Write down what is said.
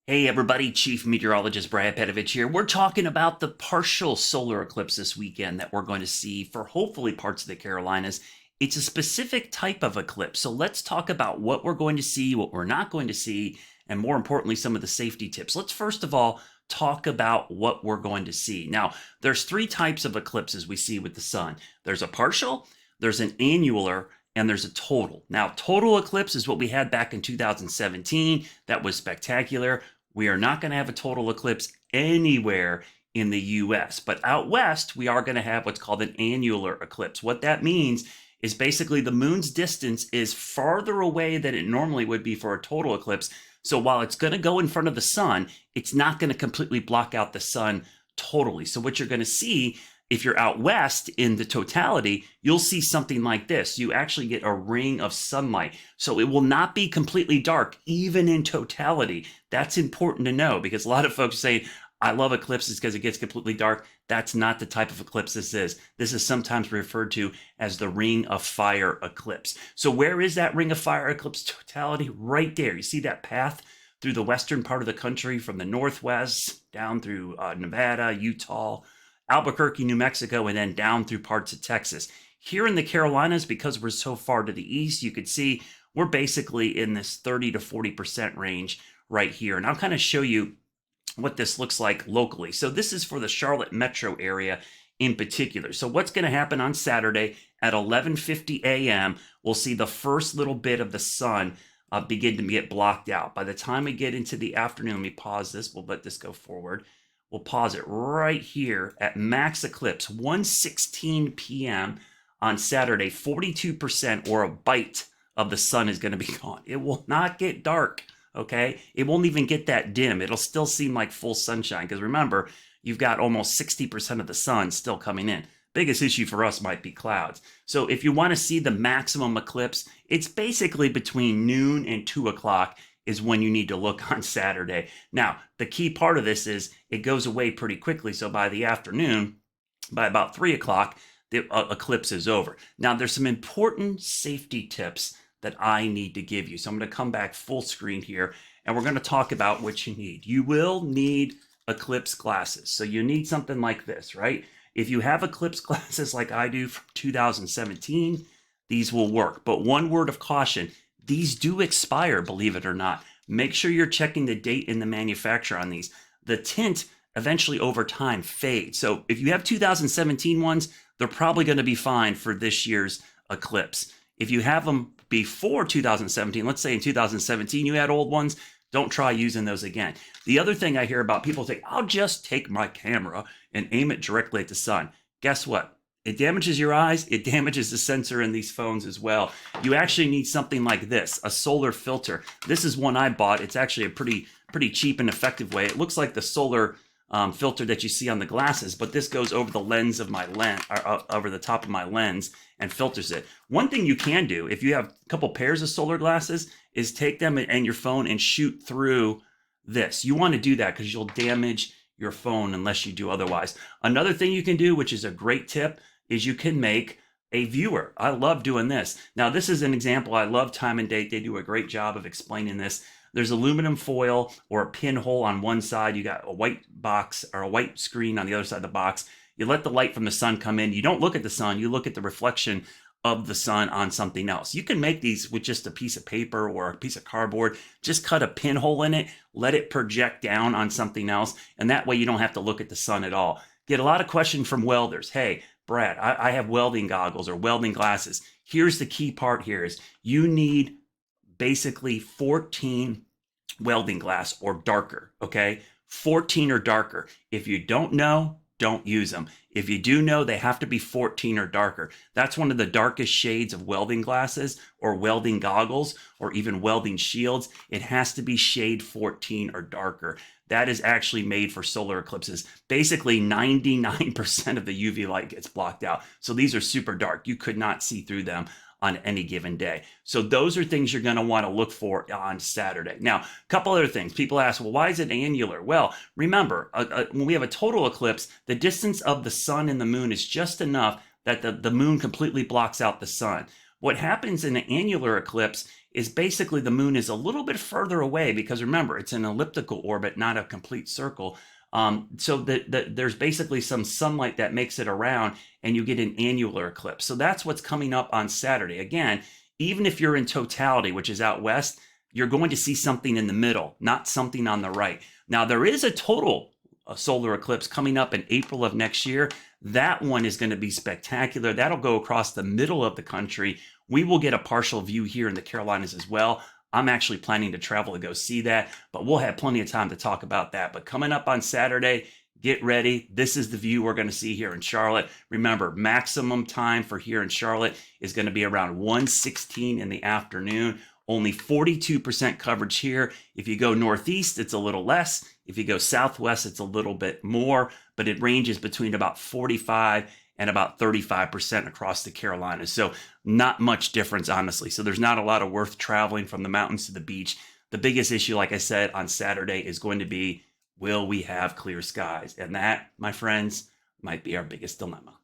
Hey everybody, Chief Meteorologist Brad Petovich here. We're talking about the partial solar eclipse this weekend that we're going to see for hopefully parts of the Carolinas. It's a specific type of eclipse, so let's talk about what we're going to see, what we're not going to see, and more importantly, some of the safety tips. Let's first of all talk about what we're going to see. Now, there's three types of eclipses we see with the sun. There's a partial, there's an annular, and there's a total. Now, total eclipse is what we had back in 2017. That was spectacular. We are not going to have a total eclipse anywhere in the US, but out west, we are going to have what's called an annular eclipse. What that means is basically the moon's distance is farther away than it normally would be for a total eclipse. So while it's going to go in front of the sun, it's not going to completely block out the sun totally. So what you're going to see, if you're out west in the totality, you'll see something like this. You actually get a ring of sunlight. So it will not be completely dark, even in totality. That's important to know because a lot of folks say, I love eclipses because it gets completely dark. That's not the type of eclipse this is. This is sometimes referred to as the ring of fire eclipse. So where is that ring of fire eclipse totality? Right there. You see that path through the western part of the country from the northwest down through Nevada, Utah, Albuquerque, New Mexico, and then down through parts of Texas. Here in the Carolinas, because we're so far to the east, you could see we're basically in this 30 to 40% range right here. And I'll kind of show you what this looks like locally. So this is for the Charlotte metro area in particular. So what's going to happen on Saturday at 11:50 a.m., we'll see the first little bit of the sun begin to get blocked out. By the time we get into the afternoon, let me pause this. We'll let this go forward. We'll pause it right here at max eclipse, 1:16 p.m. on Saturday. 42% or a bite of the sun is going to be gone. It will not get dark, okay? It won't even get that dim. It'll still seem like full sunshine because remember, you've got almost 60% of the sun still coming in. Biggest issue for us might be clouds. So if you want to see the maximum eclipse, it's basically between noon and 2 o'clock is when you need to look on Saturday. Now, the key part of this is it goes away pretty quickly. So by the afternoon, by about 3 o'clock, the eclipse is over. Now, there's some important safety tips that I need to give you. So I'm going to come back full screen here, and we're going to talk about what you need. You will need eclipse glasses. So you need something like this, right? If you have eclipse glasses like I do from 2017, these will work. But one word of caution, these do expire, believe it or not. Make sure you're checking the date and the manufacturer on these. The tint eventually over time fades. So if you have 2017 ones, they're probably going to be fine for this year's eclipse. If you have them before 2017, let's say in 2017 you had old ones, don't try using those again. The other thing I hear about people say, I'll just take my camera and aim it directly at the sun. Guess what? It damages your eyes. It damages the sensor in these phones as well. You actually need something like this, a solar filter. This is one I bought. It's actually a pretty cheap and effective way. It looks like the solar filter that you see on the glasses, but this goes over the lens of my lens, over the top of my lens and filters it. One thing you can do if you have a couple pairs of solar glasses is take them and your phone and shoot through this. You want to do that because you'll damage your phone unless you do otherwise. Another thing you can do, which is a great tip, is you can make a viewer. I love doing this. Now, this is an example. I love Time and Date. They do a great job of explaining this. There's aluminum foil or a pinhole on one side. You got a white box or a white screen on the other side of the box. You let the light from the sun come in. You don't look at the sun. You look at the reflection of the sun on something else. You can make these with just a piece of paper or a piece of cardboard. Just cut a pinhole in it, let it project down on something else, and that way you don't have to look at the sun at all. Get a lot of questions from welders. Hey, Brad, I have welding goggles or welding glasses. Here's the key part here is you need basically 14 welding glass or darker, okay? 14 or darker. If you don't know, don't use them. If you do know, they have to be 14 or darker. That's one of the darkest shades of welding glasses or welding goggles or even welding shields. It has to be shade 14 or darker. That is actually made for solar eclipses. Basically, 99% of the UV light gets blocked out. So these are super dark. You could not see through them on any given day. So those are things you're going to want to look for on Saturday. Now, a couple other things. People ask, well, why is it annular? Well, remember, when we have a total eclipse, the distance of the sun and the moon is just enough that the moon completely blocks out the sun. What happens in an annular eclipse is basically the moon is a little bit further away because remember, it's an elliptical orbit, not a complete circle. So there's basically some sunlight that makes it around and you get an annular eclipse. So that's what's coming up on Saturday. Again, even if you're in totality, which is out west, you're going to see something in the middle, not something on the right. Now, there is a total solar eclipse coming up in April of next year. That one is going to be spectacular. That'll go across the middle of the country. We will get a partial view here in the Carolinas as well. I'm actually planning to travel to go see that, but we'll have plenty of time to talk about that. But coming up on Saturday, get ready. This is the view we're going to see here in Charlotte. Remember, maximum time for here in Charlotte is going to be around 1:16 in the afternoon. Only 42% coverage here. If you go northeast, it's a little less. If you go southwest, it's a little bit more, but it ranges between about 45 and about 35% across the Carolinas. So not much difference, honestly. So there's not a lot of worth traveling from the mountains to the beach. The biggest issue, like I said, on Saturday is going to be, will we have clear skies? And that, my friends, might be our biggest dilemma.